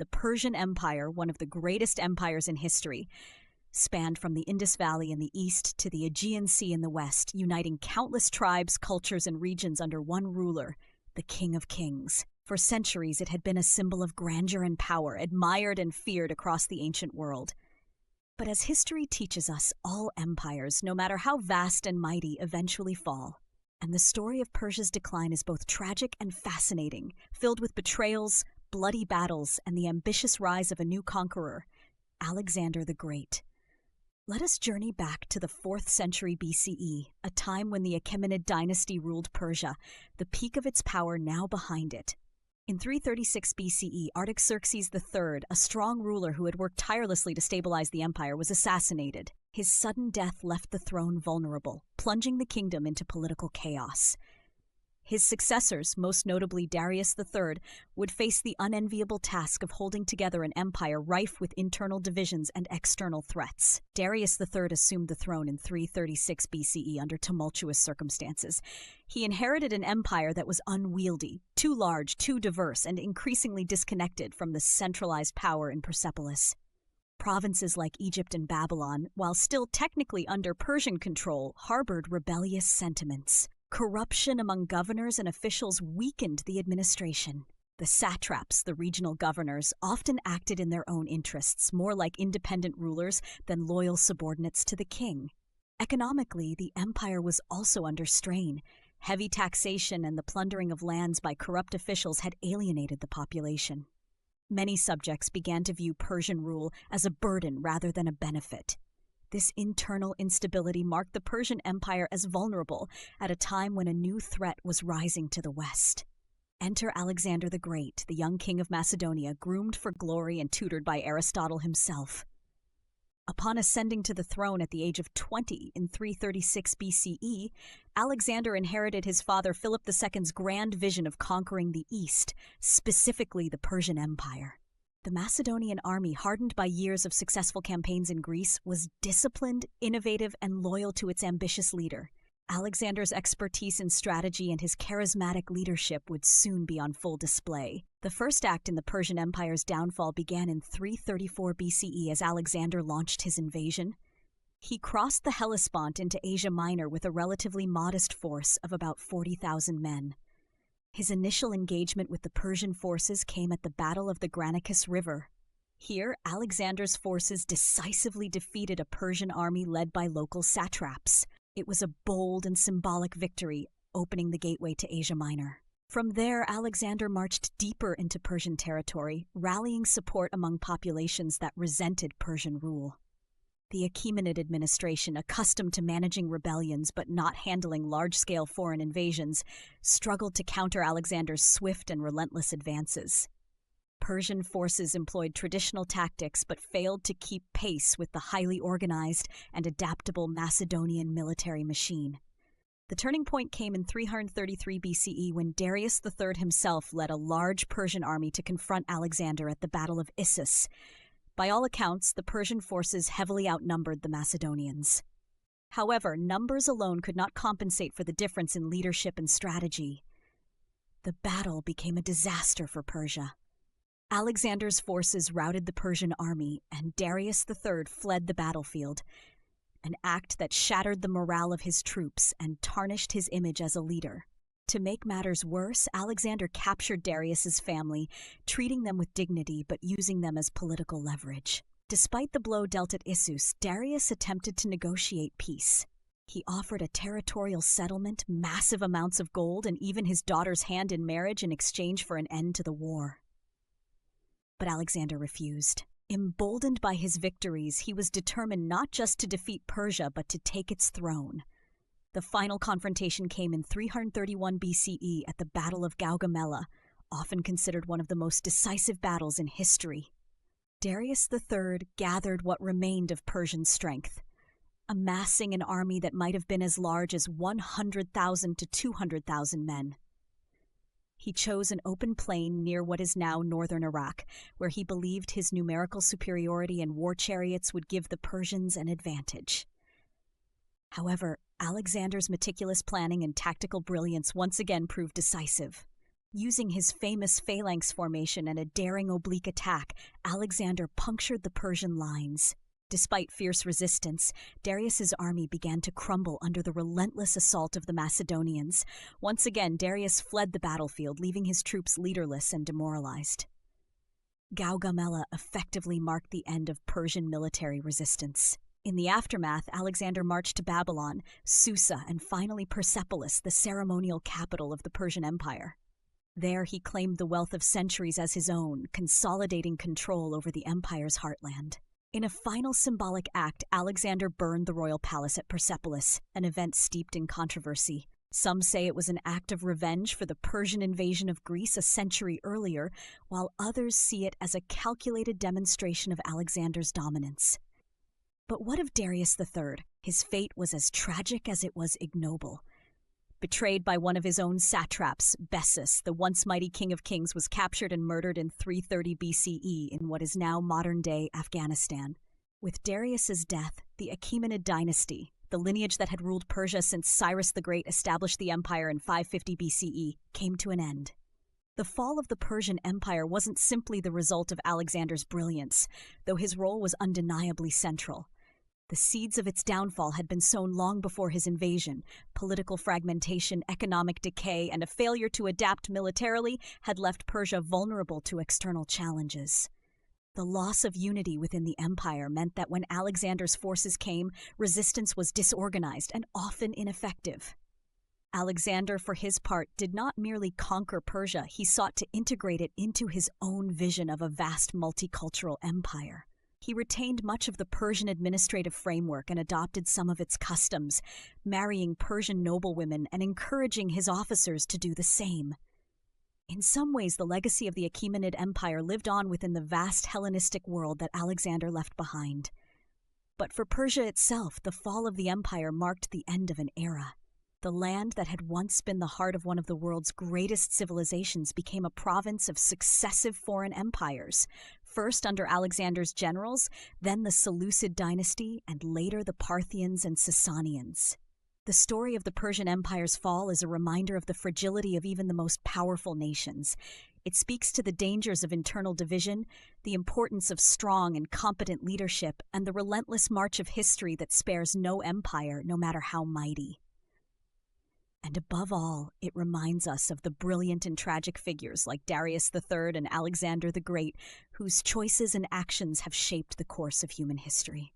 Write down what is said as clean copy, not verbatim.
the Persian Empire, one of the greatest empires in history, spanned from the Indus Valley in the east to the Aegean Sea in the west, uniting countless tribes, cultures, and regions under one ruler, the King of Kings. For centuries, it had been a symbol of grandeur and power, admired and feared across the ancient world. But as history teaches us, all empires, no matter how vast and mighty, eventually fall. And the story of Persia's decline is both tragic and fascinating, filled with betrayals, bloody battles, and the ambitious rise of a new conqueror, Alexander the Great. Let us journey back to the 4th century BCE, a time when the Achaemenid dynasty ruled Persia, the peak of its power now behind it. In 336 BCE, Artaxerxes III, a strong ruler who had worked tirelessly to stabilize the empire, was assassinated. His sudden death left the throne vulnerable, plunging the kingdom into political chaos. His successors, most notably Darius III, would face the unenviable task of holding together an empire rife with internal divisions and external threats. Darius III assumed the throne in 336 BCE under tumultuous circumstances. He inherited an empire that was unwieldy, too large, too diverse, and increasingly disconnected from the centralized power in Persepolis. Provinces like Egypt and Babylon, while still technically under Persian control, harbored rebellious sentiments. Corruption among governors and officials weakened the administration. The satraps, the regional governors, often acted in their own interests, more like independent rulers than loyal subordinates to the king. Economically, the empire was also under strain. Heavy taxation and the plundering of lands by corrupt officials had alienated the population. Many subjects began to view Persian rule as a burden rather than a benefit. This internal instability marked the Persian Empire as vulnerable at a time when a new threat was rising to the west. Enter Alexander the Great, the young king of Macedonia, groomed for glory and tutored by Aristotle himself. Upon ascending to the throne at the age of 20 in 336 BCE, Alexander inherited his father Philip II's grand vision of conquering the East, specifically the Persian Empire. The Macedonian army, hardened by years of successful campaigns in Greece, was disciplined, innovative, and loyal to its ambitious leader. Alexander's expertise in strategy and his charismatic leadership would soon be on full display. The first act in the Persian Empire's downfall began in 334 BCE as Alexander launched his invasion. He crossed the Hellespont into Asia Minor with a relatively modest force of about 40,000 men. His initial engagement with the Persian forces came at the Battle of the Granicus River. Here, Alexander's forces decisively defeated a Persian army led by local satraps. It was a bold and symbolic victory, opening the gateway to Asia Minor. From there, Alexander marched deeper into Persian territory, rallying support among populations that resented Persian rule. The Achaemenid administration, accustomed to managing rebellions but not handling large-scale foreign invasions, struggled to counter Alexander's swift and relentless advances. Persian forces employed traditional tactics but failed to keep pace with the highly organized and adaptable Macedonian military machine. The turning point came in 333 BCE when Darius III himself led a large Persian army to confront Alexander at the Battle of Issus. By all accounts, the Persian forces heavily outnumbered the Macedonians. However, numbers alone could not compensate for the difference in leadership and strategy. The battle became a disaster for Persia. Alexander's forces routed the Persian army, and Darius III fled the battlefield, an act that shattered the morale of his troops and tarnished his image as a leader. To make matters worse, Alexander captured Darius's family, treating them with dignity but using them as political leverage. Despite the blow dealt at Issus, Darius attempted to negotiate peace. He offered a territorial settlement, massive amounts of gold, and even his daughter's hand in marriage in exchange for an end to the war. But Alexander refused. Emboldened by his victories, he was determined not just to defeat Persia but to take its throne. The final confrontation came in 331 BCE at the Battle of Gaugamela, often considered one of the most decisive battles in history. Darius III gathered what remained of Persian strength, amassing an army that might have been as large as 100,000 to 200,000 men. He chose an open plain near what is now northern Iraq, where he believed his numerical superiority and war chariots would give the Persians an advantage. However, Alexander's meticulous planning and tactical brilliance once again proved decisive. Using his famous phalanx formation and a daring oblique attack, Alexander punctured the Persian lines. Despite fierce resistance, Darius's army began to crumble under the relentless assault of the Macedonians. Once again, Darius fled the battlefield, leaving his troops leaderless and demoralized. Gaugamela effectively marked the end of Persian military resistance. In the aftermath, Alexander marched to Babylon, Susa, and finally Persepolis, the ceremonial capital of the Persian Empire. There he claimed the wealth of centuries as his own, consolidating control over the empire's heartland. In a final symbolic act, Alexander burned the royal palace at Persepolis, an event steeped in controversy. Some say it was an act of revenge for the Persian invasion of Greece a century earlier, while others see it as a calculated demonstration of Alexander's dominance. But what of Darius III? His fate was as tragic as it was ignoble. Betrayed by one of his own satraps, Bessus, the once mighty king of kings, was captured and murdered in 330 BCE in what is now modern-day Afghanistan. With Darius's death, the Achaemenid dynasty, the lineage that had ruled Persia since Cyrus the Great established the empire in 550 BCE, came to an end. The fall of the Persian Empire wasn't simply the result of Alexander's brilliance, though his role was undeniably central. The seeds of its downfall had been sown long before his invasion. Political fragmentation, economic decay, and a failure to adapt militarily had left Persia vulnerable to external challenges. The loss of unity within the empire meant that when Alexander's forces came, resistance was disorganized and often ineffective. Alexander, for his part, did not merely conquer Persia, he sought to integrate it into his own vision of a vast multicultural empire. He retained much of the Persian administrative framework and adopted some of its customs, marrying Persian noblewomen and encouraging his officers to do the same. In some ways, the legacy of the Achaemenid Empire lived on within the vast Hellenistic world that Alexander left behind. But for Persia itself, the fall of the empire marked the end of an era. The land that had once been the heart of one of the world's greatest civilizations became a province of successive foreign empires, first under Alexander's generals, then the Seleucid dynasty, and later the Parthians and Sasanians. The story of the Persian Empire's fall is a reminder of the fragility of even the most powerful nations. It speaks to the dangers of internal division, the importance of strong and competent leadership, and the relentless march of history that spares no empire, no matter how mighty. And above all, it reminds us of the brilliant and tragic figures like Darius III and Alexander the Great, whose choices and actions have shaped the course of human history.